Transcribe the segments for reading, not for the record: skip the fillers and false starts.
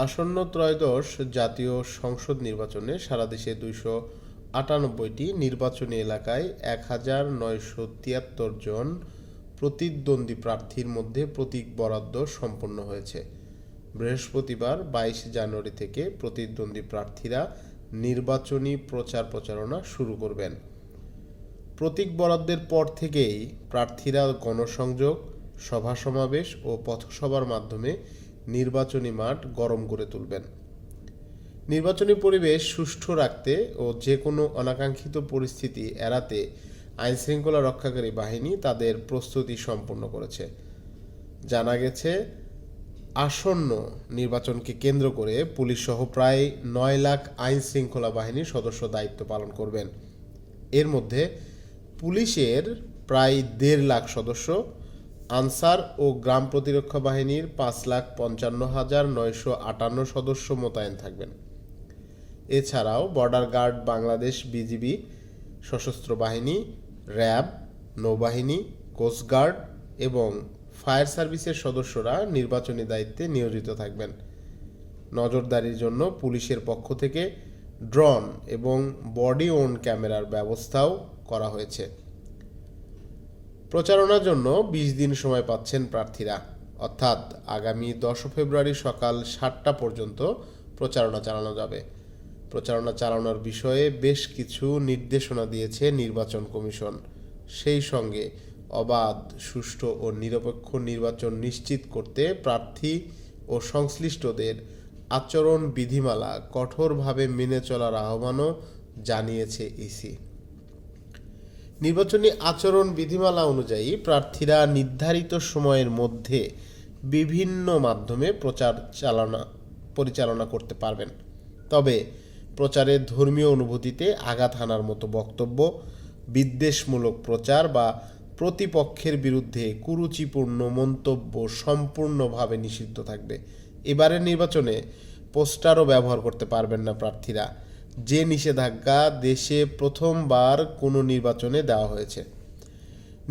আসন্ন ত্রয়োদশ জাতীয় সংসদ নির্বাচনে সারা দেশে 298টি নির্বাচনী এলাকায় 1973 জন প্রতিদ্বন্দ্বী প্রার্থীর মধ্যে প্রতীক বরাদ্দ সম্পন্ন হয়েছে। বৃহস্পতিবার 22 জানুয়ারি থেকে প্রতিদ্বন্দ্বী প্রার্থীরা নির্বাচনী প্রচারণা শুরু করবেন। প্রতীক বরাদ্দের পর থেকেই প্রার্থীরা গণসংযোগ, সভা সমাবেশ ও পথসভার মাধ্যমে নির্বাচনী মাঠ গরম করে তুলবেন। নির্বাচনী পরিবেশ সুষ্ঠু রাখতে ও যে কোনো অনাকাঙ্ক্ষিত পরিস্থিতি এড়াতে আইনশৃঙ্খলা রক্ষাকারী বাহিনী তাদের প্রস্তুতি সম্পন্ন করেছে। জানা গেছে, আসন্ন নির্বাচনকে কেন্দ্র করে পুলিশসহ প্রায় 9 লাখ আইনশৃঙ্খলা বাহিনীর সদস্য দায়িত্ব পালন করবেন। এর মধ্যে পুলিশের প্রায় 1.5 লাখ সদস্য, আনসার ও গ্রাম প্রতিরক্ষা বাহিনীর 5,55,958 সদস্য মোতায়েন থাকবেন। এছাড়াও বর্ডার গার্ড বাংলাদেশ, বিজিবি, সশস্ত্র বাহিনী, র্যাব, নৌবাহিনী, কোস্টগার্ড এবং ফায়ার সার্ভিসের সদস্যরা নির্বাচনী দায়িত্বে নিয়োজিত থাকবেন। নজরদারির জন্য পুলিশের পক্ষ থেকে ড্রোন এবং বডি ওর্ন ক্যামেরার ব্যবস্থাও করা হয়েছে। প্রচারণার জন্য 20 দিন সময় পাচ্ছেন প্রার্থীরা, অর্থাৎ আগামী 10 ফেব্রুয়ারি সকাল 7টা পর্যন্ত প্রচারণা চালানো যাবে। প্রচারণা চালানোর বিষয়ে বেশ কিছু নির্দেশনা দিয়েছে নির্বাচন কমিশন। সেই সঙ্গে অবাধ, সুষ্ঠু ও নিরপেক্ষ নির্বাচন নিশ্চিত করতে প্রার্থী ও সংশ্লিষ্টদের আচরণ বিধিমালা কঠোরভাবে মেনে চলার আহ্বানও জানিয়েছে ইসি। নির্বাচনী আচরণ বিধিমালা অনুযায়ী প্রার্থীরা নির্ধারিত সময়ের মধ্যে বিভিন্ন মাধ্যমে পরিচালনা করতে পারবেন। তবে প্রচারের ধর্মীয় অনুভূতিতে আঘাত হানার মতো বক্তব্য, বিদ্বেষমূলক প্রচার বা প্রতিপক্ষের বিরুদ্ধে কুরুচিপূর্ণ মন্তব্য সম্পূর্ণভাবে নিষিদ্ধ থাকবে। এবারের নির্বাচনে পোস্টারও ব্যবহার করতে পারবেন না প্রার্থীরা, যে নিষেধাজ্ঞা দেশে প্রথমবার কোনো নির্বাচনে দেওয়া হয়েছে।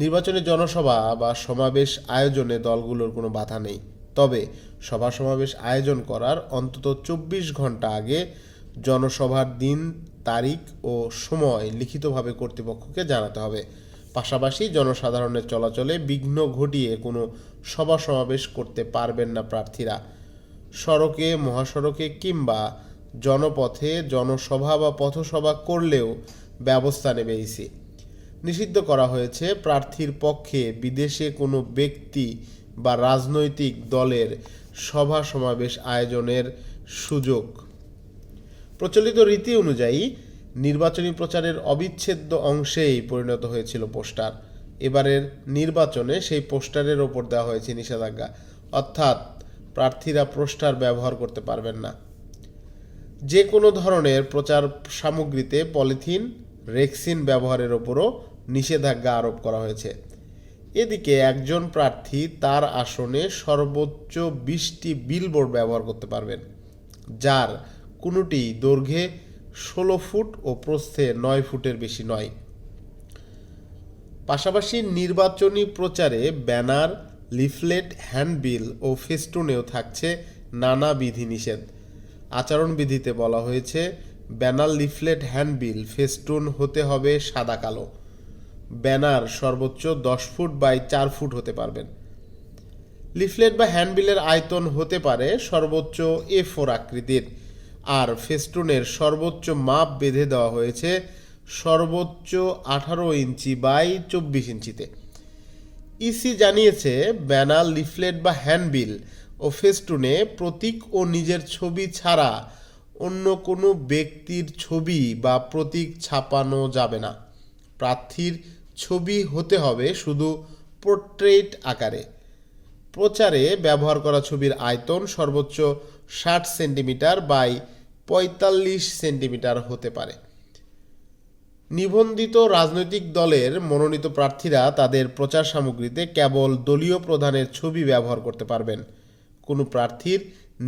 নির্বাচনে জনসভা বা সমাবেশ আয়োজনে দলগুলোর কোনো বাধা নেই। তবে সভা সমাবেশ আয়োজন করার অন্তত 24 ঘন্টা আগে জনসভার দিন, তারিখ ও সময় লিখিতভাবে কর্তৃপক্ষকে জানাতে হবে। পাশাপাশি জনসাধারণের চলাচলে বিঘ্ন ঘটিয়ে কোনো সভা সমাবেশ করতে পারবেন না প্রার্থীরা। সড়কে, মহাসড়কে কিংবা জনপথে জনসভা বা পথসভা করলেও ব্যবস্থা নেবে ইসি। নিষিদ্ধ করা হয়েছে প্রার্থীর পক্ষে বিদেশে কোনো ব্যক্তি বা রাজনৈতিক দলের সভা সমাবেশ আয়োজনের সুযোগ। প্রচলিত রীতি অনুযায়ী নির্বাচনী প্রচারের অবিচ্ছেদ্য অংশেই পরিণত হয়েছিল পোস্টার। এবারের নির্বাচনে সেই পোস্টারের ওপর দেওয়া হয়েছে নিষেধাজ্ঞা, অর্থাৎ প্রার্থীরা পোস্টার ব্যবহার করতে পারবেন না। যে কোনো ধরনের প্রচার সামগ্রীতে পলিথিন, রেক্সিন ব্যবহারের ওপরও নিষেধাজ্ঞা আরোপ করা হয়েছে। এদিকে একজন প্রার্থী তার আসনে সর্বোচ্চ 20টি বিলবোর্ড ব্যবহার করতে পারবেন, যার কোনোটি দৈর্ঘ্যে 16 ফুট ও প্রস্থে 9 ফুটের বেশি নয়। পাশাপাশি নির্বাচনী প্রচারে ব্যানার, লিফলেট, হ্যান্ডবিল ও ফেস্টুনেও থাকছে নানা বিধিনিষেধ। আচরণবিধিতে বলা হয়েছে, ব্যানার, লিফলেট, হ্যান্ডবিল, ফেস্টুন হতে হবে সাদা কালো। ব্যানার সর্বোচ্চ 10 ফুট বাই 4 ফুট হতে পারবেন। লিফলেট বা হ্যান্ডবিলের আয়তন হতে পারে সর্বোচ্চ A4 আকৃতির, আর ফেস্টুনের সর্বোচ্চ মাপ বেঁধে দেওয়া হয়েছে সর্বোচ্চ 18 ইঞ্চি বাই 24 ইঞ্চিতে। ইসি জানিয়েছে, ব্যানার, লিফলেট বা হ্যান্ডবিল ও ফেস্টুনে প্রতীক ও নিজের ছবি ছাড়া অন্য কোনো ব্যক্তির ছবি বা প্রতীক ছাপানো যাবে না। প্রার্থীর ছবি হতে হবে শুধু পোর্ট্রেট আকারে। প্রচারে ব্যবহার করা ছবির আয়তন সর্বোচ্চ 60 সেন্টিমিটার বাই 45 সেন্টিমিটার হতে পারে। নিবন্ধিত রাজনৈতিক দলের মনোনীত প্রার্থীরা তাদের প্রচার সামগ্রীতে কেবল দলীয় প্রধানের ছবি ব্যবহার করতে পারবেন। কোনো প্রার্থীর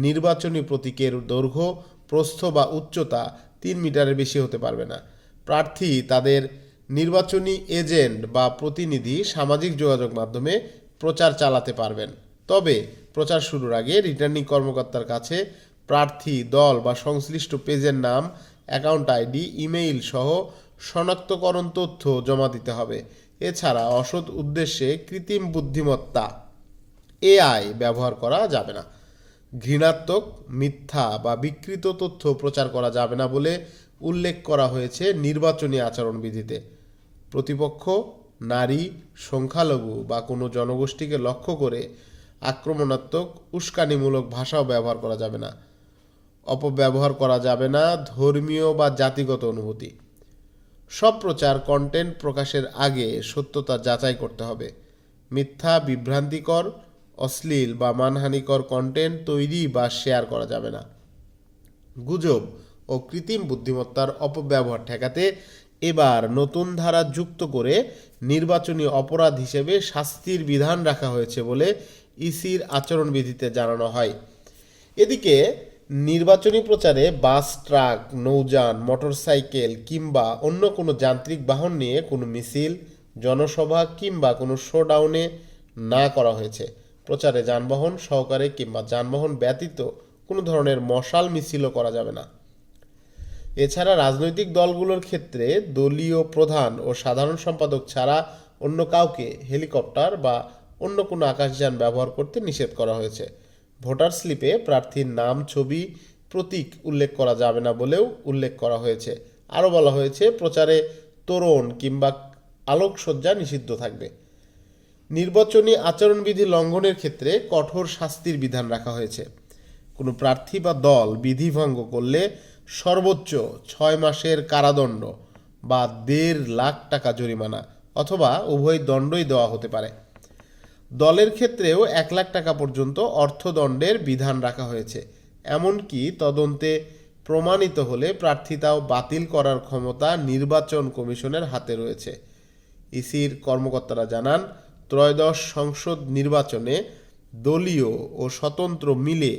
নির্বাচনী প্রতীকের দৈর্ঘ্য, প্রস্থ বা উচ্চতা 3 মিটারের বেশি হতে পারবে না। প্রার্থী তাদের নির্বাচনী এজেন্ট বা প্রতিনিধি সামাজিক যোগাযোগ মাধ্যমে প্রচার চালাতে পারবেন। তবে প্রচার শুরুর আগে রিটার্নিং কর্মকর্তার কাছে প্রার্থী, দল বা সংশ্লিষ্ট পেজের নাম, অ্যাকাউন্ট আইডি, ইমেইল সহ শনাক্তকরণ তথ্য জমা দিতে হবে। এছাড়া অসৎ উদ্দেশ্যে কৃত্রিম বুদ্ধিমত্তা এআই ব্যবহার করা যাবে না। ঘৃণাত্মক, মিথ্যা বা বিকৃত তথ্য প্রচার করা যাবে না বলে উল্লেখ করা হয়েছে নির্বাচনী আচরণবিধিতে। প্রতিপক্ষ, নারী, সংখ্যালঘু বা কোনো জনগোষ্ঠীকে লক্ষ্য করে আক্রমণাত্মক, উস্কানিমূলক ভাষাও ব্যবহার করা যাবে না। অপব্যবহার করা যাবে না ধর্মীয় বা জাতিগত অনুভূতি। সব প্রচার কন্টেন্ট প্রকাশের আগে সত্যতা যাচাই করতে হবে। মিথ্যা, বিভ্রান্তিকর, অশ্লীল বা মানহানিকর কন্টেন্ট তৈরি বা শেয়ার করা যাবে না। গুজব ও কৃত্রিম বুদ্ধিমত্তার অপব্যবহার ঠেকাতে এবার নতুন ধারা যুক্ত করে নির্বাচনী অপরাধ হিসেবে শাস্তির বিধান রাখা হয়েছে বলে ইসির আচরণবিধিতে জানানো হয়। এদিকে নির্বাচনী প্রচারে বাস, ট্রাক, নৌযান, মোটরসাইকেল কিংবা অন্য কোনো যান্ত্রিক বাহন নিয়ে কোনো মিছিল, জনসভা কিংবা কোনো শোডাউনে না করা হয়েছে। প্রচারে যানবাহন সহকারে কিংবা যানবাহন ব্যতীত কোনো ধরনের মশাল মিছিলও করা যাবে না। এছাড়া রাজনৈতিক দলগুলোর ক্ষেত্রে দলীয় প্রধান ও সাধারণ সম্পাদক ছাড়া অন্য কাউকে হেলিকপ্টার বা অন্য কোনো আকাশযান ব্যবহার করতে নিষেধ করা হয়েছে। ভোটার স্লিপে প্রার্থীর নাম, ছবি, প্রতীক উল্লেখ করা যাবে না বলেও উল্লেখ করা হয়েছে। আরও বলা হয়েছে প্রচারে তোরণ কিংবা আলোকসজ্জা নিষিদ্ধ থাকবে। নির্বাচনী আচরণবিধি লঙ্ঘনের ক্ষেত্রে কঠোর শাস্তির বিধান রাখা হয়েছে। কোনো প্রার্থী বা দল বিধি ভঙ্গ করলে সর্বোচ্চ 6 মাসের কারাদণ্ড বা 1.5 লাখ টাকা জরিমানা অথবা উভয় দণ্ডই দেওয়া হতে পারে। দলের ক্ষেত্রেও 1 লাখ টাকা পর্যন্ত অর্থদণ্ডের বিধান রাখা হয়েছে। এমনকি তদন্তে প্রমাণিত হলে প্রার্থিতাও বাতিল করার ক্ষমতা নির্বাচন কমিশনের হাতে রয়েছে। ইসির কর্মকর্তারা জানান, ত্রয়োদশ সংসদ নির্বাচনে দলীয় ও স্বতন্ত্র মিলে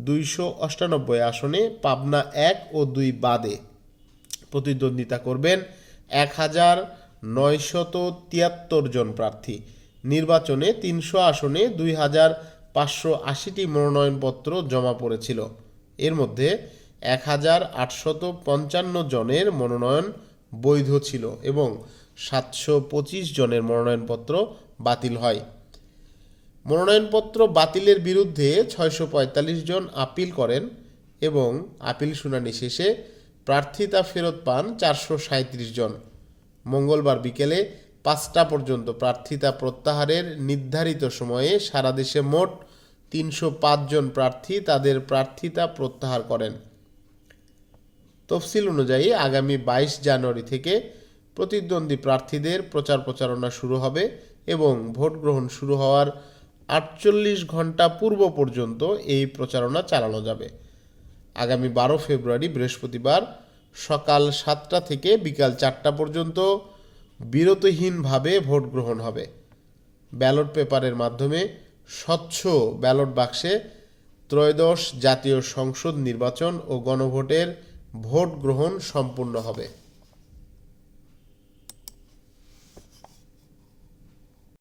298 আসনে পাবনা 1 ও 2 বাদে প্রতিদ্বন্দ্বিতা করবেন 1973 জন প্রার্থী। নির্বাচনে 300 আসনে 2580টি মনোনয়নপত্র জমা পড়েছিল। এর মধ্যে 1855 জনের মনোনয়ন বৈধ ছিল এবং 725 জনের মনোনয়নপত্র বাতিল হয়। মনোনয়নপত্র বাতিলের বিরুদ্ধে 645 জন আপিল করেন এবং আপিল শুনানি শেষে প্রার্থিতা ফেরত পান 437 জন। মঙ্গলবার বিকেলে 5টা পর্যন্ত প্রার্থিতা প্রত্যাহারের নির্ধারিত সময়ে সারা দেশে মোট 305 জন প্রার্থী তাদের প্রার্থিতা প্রত্যাহার করেন। তফসিল অনুযায়ী আগামী 22 জানুয়ারি থেকে প্রতিদ্বন্দ্বী প্রার্থীদের প্রচারণা শুরু হবে এবং ভোট গ্রহণ শুরু হওয়ার 48 ঘন্টা পূর্ব পর্যন্ত এই প্রচারণা চালানো যাবে। আগামী 12 ফেব্রুয়ারি বৃহস্পতিবার সকাল 7টা থেকে বিকাল 4টা পর্যন্ত বিরতিহীনভাবে ভোট গ্রহণ হবে। ব্যালট পেপারের মাধ্যমে স্বচ্ছ ব্যালট বাক্সে ত্রয়োদশ জাতীয় সংসদ নির্বাচন ও গণভোটের ভোট গ্রহণ সম্পূর্ণ হবে।